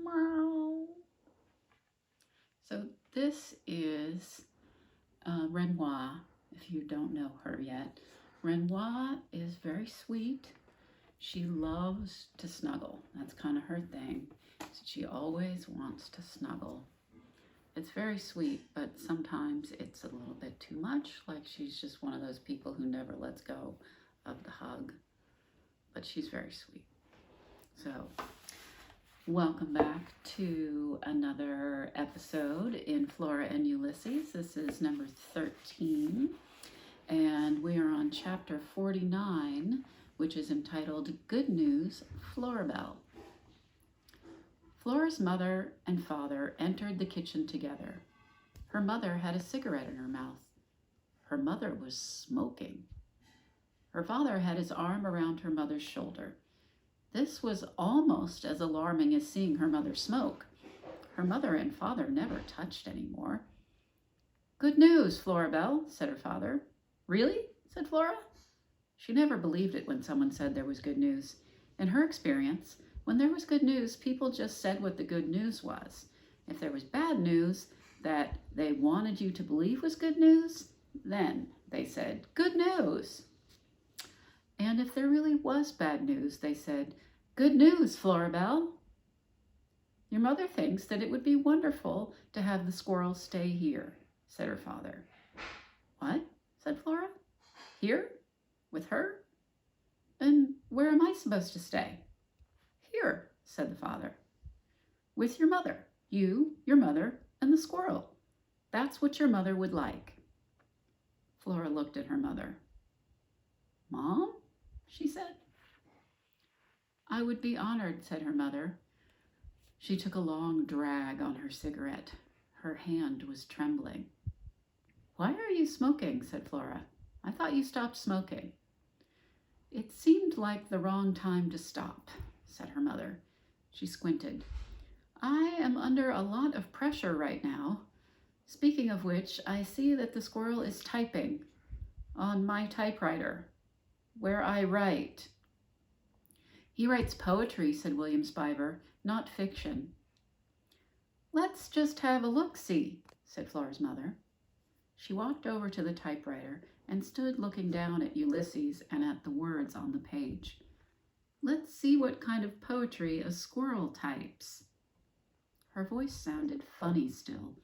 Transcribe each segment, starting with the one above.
Meow. So this is Renoir, if you don't know her yet. Renoir is very sweet. She loves to snuggle. That's kind of her thing. She always wants to snuggle. It's very sweet, but sometimes it's a little bit too much. Like she's just one of those people who never lets go of the hug. But she's very sweet. So, welcome back to another episode in Flora and Ulysses. This is number 13. And we are on chapter 49, which is entitled Good News, Florabelle. Flora's mother and father entered the kitchen together. Her mother had a cigarette in her mouth. Her mother was smoking. Her father had his arm around her mother's shoulder. This was almost as alarming as seeing her mother smoke. Her mother and father never touched anymore. Good news, Florabelle, said her father. Really? Said Flora. She never believed it when someone said there was good news. In her experience, when there was good news, people just said what the good news was. If there was bad news that they wanted you to believe was good news, then they said, good news. And if there really was bad news, they said, good news, Florabelle. Your mother thinks that it would be wonderful to have the squirrel stay here, said her father. What? Said Flora. Here? With her? And where am I supposed to stay? Here, said the father. With your mother. You, your mother, and the squirrel. That's what your mother would like. Flora looked at her mother. Mom? She said. I would be honored, said her mother. She took a long drag on her cigarette. Her hand was trembling. Why are you smoking? Said Flora. I thought you stopped smoking. It seemed like the wrong time to stop, said her mother. She squinted. I am under a lot of pressure right now. Speaking of which, I see that the squirrel is typing on my typewriter, where I write. He writes poetry, said William Spiver, not fiction. Let's just have a look-see, said Flora's mother. She walked over to the typewriter and stood looking down at Ulysses and at the words on the page. Let's see what kind of poetry a squirrel types. Her voice sounded funny still,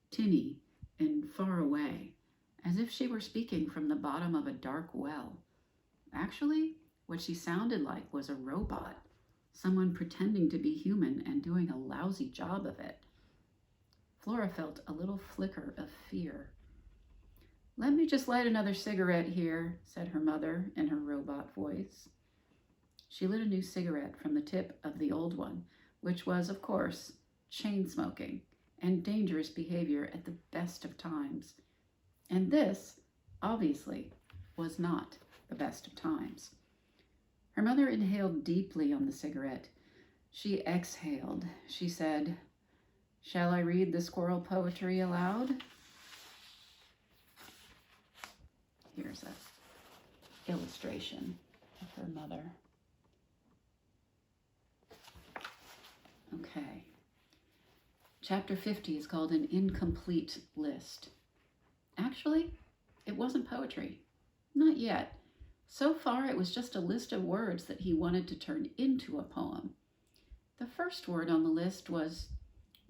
tinny and far away, as if she were speaking from the bottom of a dark well. Actually, what she sounded like was a robot, someone pretending to be human and doing a lousy job of it. Flora felt a little flicker of fear. Let me just light another cigarette here, said her mother in her robot voice. She lit a new cigarette from the tip of the old one, which was, of course, chain smoking and dangerous behavior at the best of times. And this, obviously, was not the best of times. Her mother inhaled deeply on the cigarette. She exhaled. She said, Shall I read the squirrel poetry aloud? Here's an illustration of her mother. Okay. Chapter 50 is called An Incomplete List. Actually, it wasn't poetry. Not yet. So far, it was just a list of words that he wanted to turn into a poem. The first word on the list was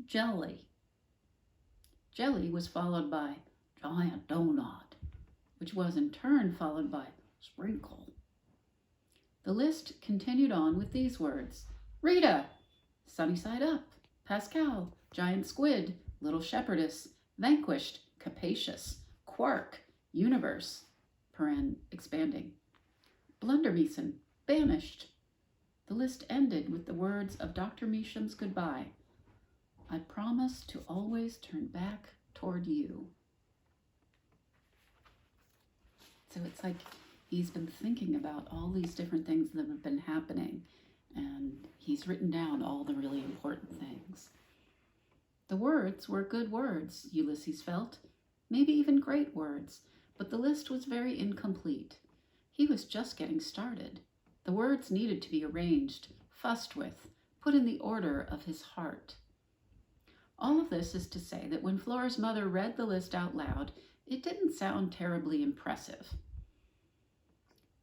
jelly. Jelly was followed by giant donut, which was in turn followed by sprinkle. The list continued on with these words: Rita, sunny side up, Pascal, giant squid, little shepherdess, vanquished, capacious, quark, universe, paren expanding, Blundermeeson, banished. The list ended with the words of Dr. Meesham's goodbye. I promise to always turn back toward you. So it's like he's been thinking about all these different things that have been happening, and he's written down all the really important things. The words were good words, Ulysses felt, maybe even great words, but the list was very incomplete. He was just getting started. The words needed to be arranged, fussed with, put in the order of his heart. All of this is to say that when Flora's mother read the list out loud, it didn't sound terribly impressive.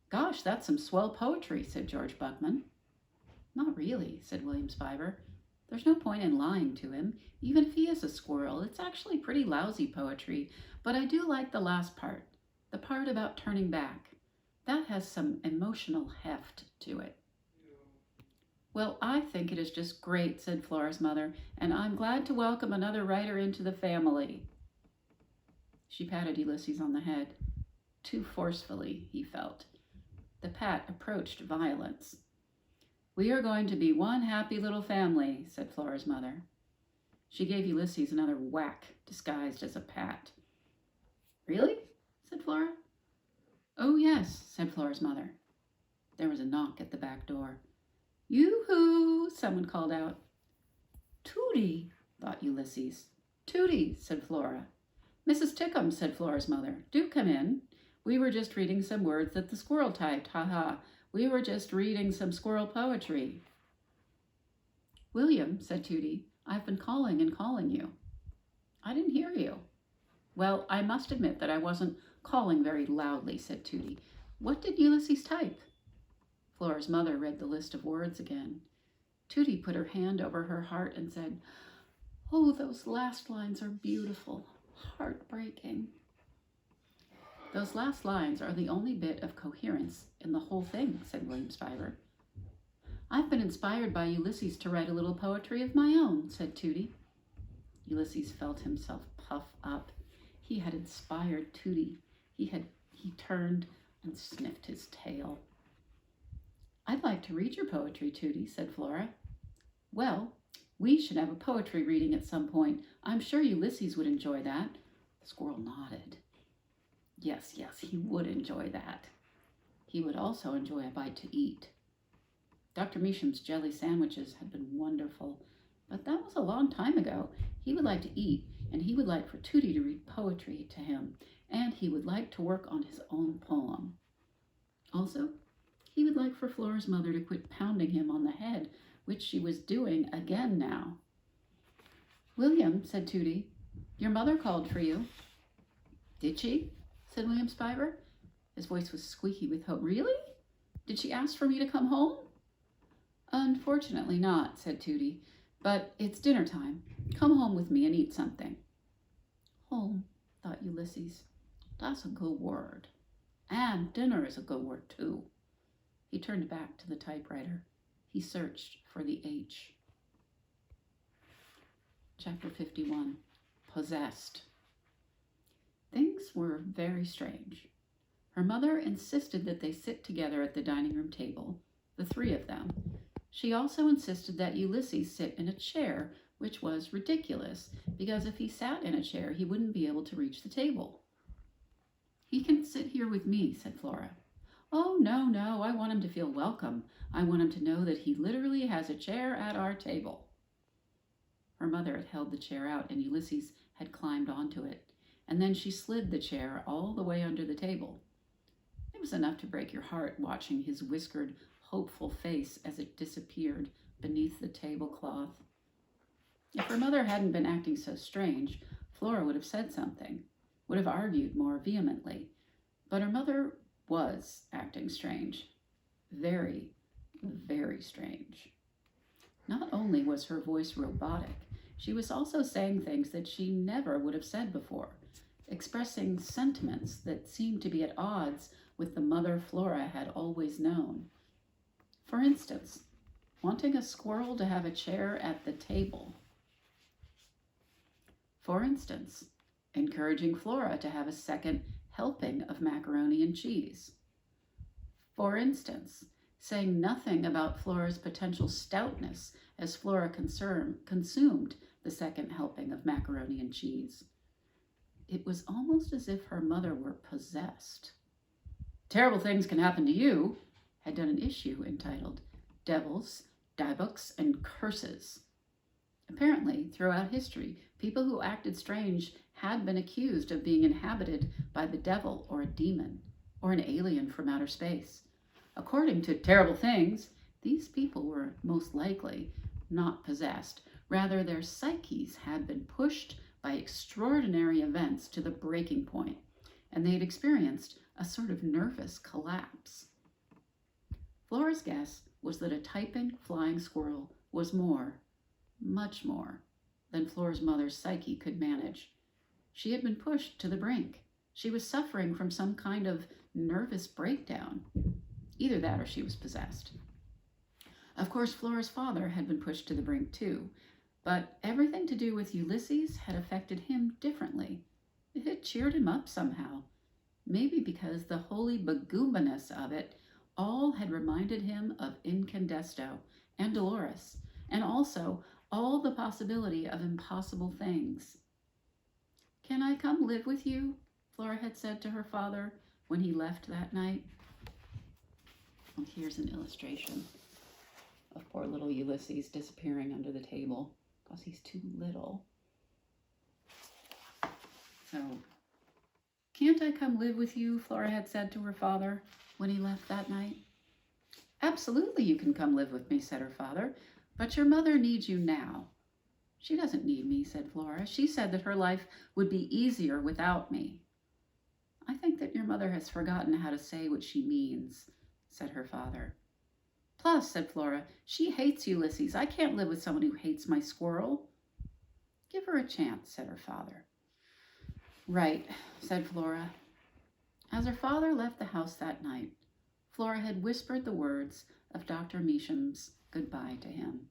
"Gosh, that's some swell poetry," said George Buckman. "Not really," said William Spiver. "There's no point in lying to him. Even if he is a squirrel, it's actually pretty lousy poetry, but I do like the last part, the part about turning back. That has some emotional heft to it." "Well, I think it is just great," said Flora's mother, "and I'm glad to welcome another writer into the family." She patted Ulysses on the head, too forcefully, he felt. The pat approached violence. "We are going to be one happy little family," said Flora's mother. She gave Ulysses another whack, disguised as a pat. "Really?" said Flora. "Oh, yes," said Flora's mother. There was a knock at the back door. "Yoo-hoo!" someone called out. "Tootie," thought Ulysses. "Tootie," said Flora. "Mrs. Tickum," said Flora's mother, "do come in. We were just reading some words that the squirrel typed. Ha-ha. We were just reading some squirrel poetry." "William," said Tootie, "I've been calling and calling you." "I didn't hear you." "Well, I must admit that I wasn't calling very loudly," said Tootie. "What did Ulysses type?" Flora's mother read the list of words again. Tootie put her hand over her heart and said, "Oh, those last lines are beautiful. Heartbreaking." "Those last lines are the only bit of coherence in the whole thing," said William Spiver. "I've been inspired by Ulysses to write a little poetry of my own," said Tootie. Ulysses felt himself puff up. He had inspired Tootie. He turned and sniffed his tail. "I'd like to read your poetry, Tootie," said Flora. "Well, we should have a poetry reading at some point. I'm sure Ulysses would enjoy that." The squirrel nodded. Yes, he would enjoy that. He would also enjoy a bite to eat. Dr. Meacham's jelly sandwiches had been wonderful, but that was a long time ago. He would like to eat, and he would like for Tootie to read poetry to him, and he would like to work on his own poem. Also, he would like for Flora's mother to quit pounding him on the head, which she was doing again now. "William," said Tootie, "your mother called for you." "Did she?" said William Spiver. His voice was squeaky with hope. "Really? Did she ask for me to come home?" "Unfortunately not," said Tootie, "but it's dinner time. Come home with me and eat something." "Home," thought Ulysses. "That's a good word. And dinner is a good word, too." He turned back to the typewriter. He searched for the H. Chapter 51. Possessed. Things were very strange. Her mother insisted that they sit together at the dining room table, the three of them. She also insisted that Ulysses sit in a chair, which was ridiculous, because if he sat in a chair, he wouldn't be able to reach the table. "He can sit here with me," said Flora. "Oh, no, I want him to feel welcome. I want him to know that he literally has a chair at our table." Her mother had held the chair out, and Ulysses had climbed onto it, and then she slid the chair all the way under the table. It was enough to break your heart watching his whiskered, hopeful face as it disappeared beneath the tablecloth. If her mother hadn't been acting so strange, Flora would have said something, would have argued more vehemently. But her mother was acting strange. Very, very strange. Not only was her voice robotic, she was also saying things that she never would have said before, expressing sentiments that seemed to be at odds with the mother Flora had always known. For instance, wanting a squirrel to have a chair at the table. For instance, encouraging Flora to have a second helping of macaroni and cheese. For instance, saying nothing about Flora's potential stoutness as Flora consumed the second helping of macaroni and cheese. It was almost as if her mother were possessed. Terrible Things Can Happen to You had done an issue entitled Devils, Diebuks, and Curses. Apparently, throughout history, people who acted strange had been accused of being inhabited by the devil or a demon or an alien from outer space. According to Terrible Things, these people were most likely not possessed. Rather, their psyches had been pushed by extraordinary events to the breaking point, and they had experienced a sort of nervous collapse. Flora's guess was that a typing flying squirrel was more, much more, than Flora's mother's psyche could manage. She had been pushed to the brink. She was suffering from some kind of nervous breakdown. Either that or she was possessed. Of course, Flora's father had been pushed to the brink too, but everything to do with Ulysses had affected him differently. It had cheered him up somehow, maybe because the holy begoobiness of it all had reminded him of Incandesto and Dolores, and also all the possibility of impossible things. "Can I come live with you?" Flora had said to her father when he left that night. And here's an illustration of poor little Ulysses disappearing under the table because he's too little. So, "Can't I come live with you?" Flora had said to her father when he left that night. "Absolutely you can come live with me," said her father, "but your mother needs you now." "She doesn't need me," said Flora. "She said that her life would be easier without me." "I think that your mother has forgotten how to say what she means," said her father. "Plus," said Flora, "she hates Ulysses. I can't live with someone who hates my squirrel." "Give her a chance," said her father. "Right," said Flora. As her father left the house that night, Flora had whispered the words of Dr. Meacham's goodbye to him.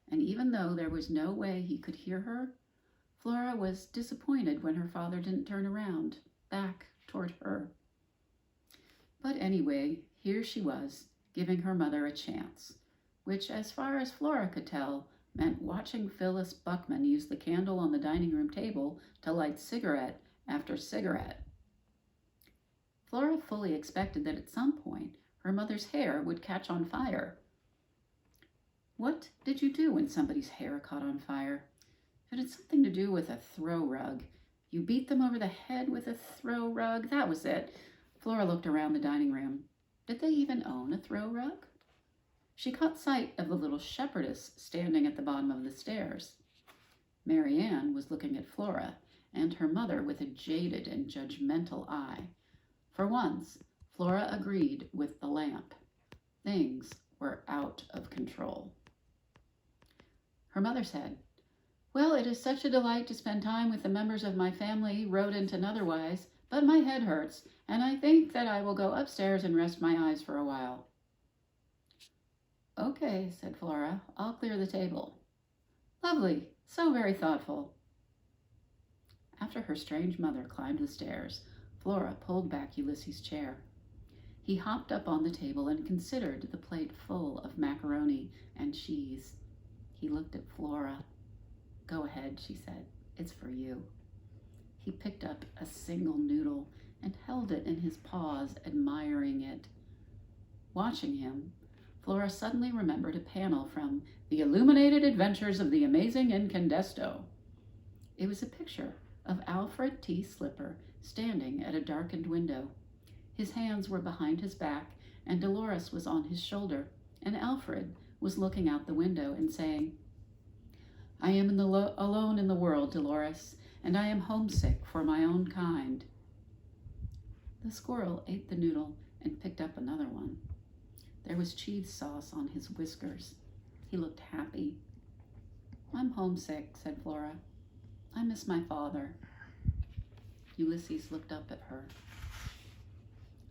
And even though there was no way he could hear her, Flora was disappointed when her father didn't turn around, back toward her. But anyway, here she was, giving her mother a chance, which, as far as Flora could tell, meant watching Phyllis Buckman use the candle on the dining room table to light cigarette after cigarette. Flora fully expected that at some point her mother's hair would catch on fire. What did you do when somebody's hair caught on fire? It had something to do with a throw rug. You beat them over the head with a throw rug? That was it. Flora looked around the dining room. Did they even own a throw rug? She caught sight of the little shepherdess standing at the bottom of the stairs. Mary Ann was looking at Flora and her mother with a jaded and judgmental eye. For once, Flora agreed with the lamp. Things were out of control. Her mother said, "Well, it is such a delight to spend time with the members of my family, rodent and otherwise, but my head hurts, and I think that I will go upstairs and rest my eyes for a while." "Okay," said Flora, "I'll clear the table." "Lovely, so very thoughtful." After her strange mother climbed the stairs, Flora pulled back Ulysses' chair. He hopped up on the table and considered the plate full of macaroni and cheese. He looked at Flora. "Go ahead," she said. "It's for you." He picked up a single noodle and held it in his paws, admiring it. Watching him, Flora suddenly remembered a panel from The Illuminated Adventures of the Amazing Incandesto. It was a picture of Alfred T. Slipper standing at a darkened window. His hands were behind his back, and Dolores was on his shoulder, and Alfred was looking out the window and saying, "I am alone in the world, Dolores, and I am homesick for my own kind." The squirrel ate the noodle and picked up another one. There was cheese sauce on his whiskers. He looked happy. "I'm homesick," said Flora. "I miss my father." Ulysses looked up at her.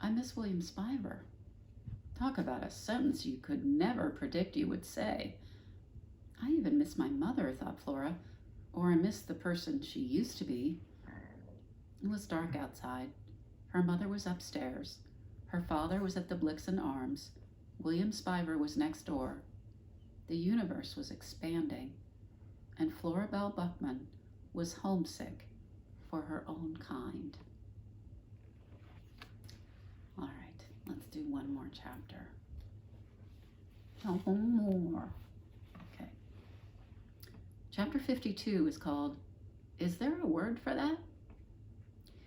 "I miss William Spiver." Talk about a sentence you could never predict you would say. "I even miss my mother," thought Flora, "or I miss the person she used to be." It was dark outside. Her mother was upstairs. Her father was at the Blixen Arms. William Spiver was next door. The universe was expanding, and Flora Bell Buckman was homesick for her own kind. All right, let's do one more chapter. One more. Okay. Chapter 52 is called, Is There a Word for That?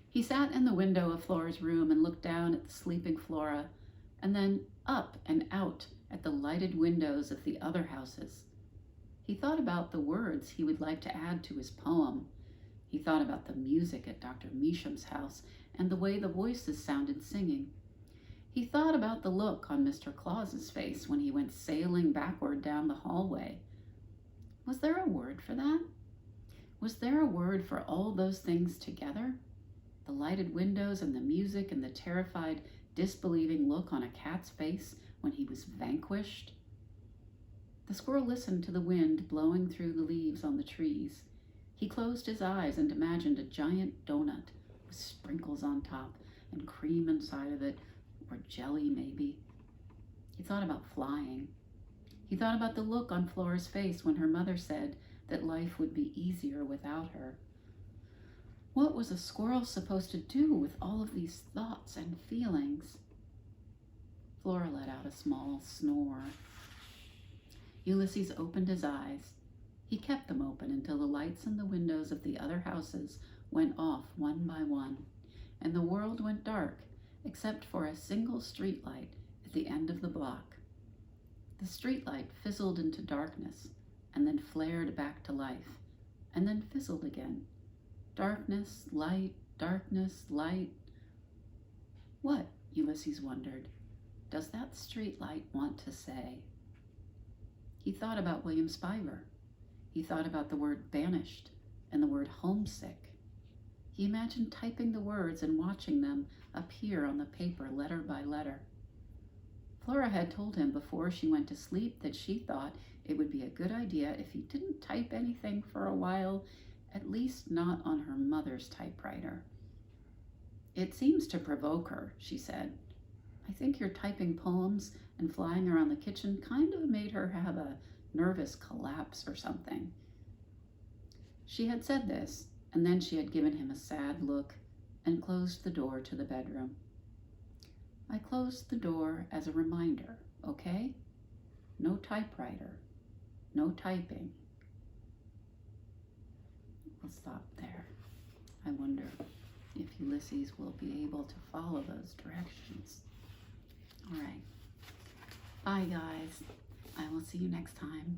He sat in the window of Flora's room and looked down at the sleeping Flora, and then up and out at the lighted windows of the other houses. He thought about the words he would like to add to his poem. He thought about the music at Dr. Measham's house and the way the voices sounded singing. He thought about the look on Mr. Claus's face when he went sailing backward down the hallway. Was there a word for that? Was there a word for all those things together? The lighted windows and the music and the terrified, disbelieving look on a cat's face when he was vanquished? The squirrel listened to the wind blowing through the leaves on the trees. He closed his eyes and imagined a giant donut with sprinkles on top and cream inside of it, or jelly maybe. He thought about flying. He thought about the look on Flora's face when her mother said that life would be easier without her. What was a squirrel supposed to do with all of these thoughts and feelings? Flora let out a small snore. Ulysses opened his eyes. He kept them open until the lights in the windows of the other houses went off one by one, and the world went dark except for a single street light at the end of the block. The street light fizzled into darkness and then flared back to life and then fizzled again. Darkness, light, darkness, light. What, Ulysses wondered, does that street light want to say? He thought about William Spiver. He thought about the word banished and the word homesick. He imagined typing the words and watching them appear on the paper letter by letter. Flora had told him before she went to sleep that she thought it would be a good idea if he didn't type anything for a while, at least not on her mother's typewriter. It seems to provoke her, she said. I think your typing poems and flying around the kitchen kind of made her have a nervous collapse or something. She had said this, and then she had given him a sad look and closed the door to the bedroom. I closed the door as a reminder, okay? No typewriter, no typing. We'll stop there. I wonder if Ulysses will be able to follow those directions. All right. Bye, guys. I will see you next time.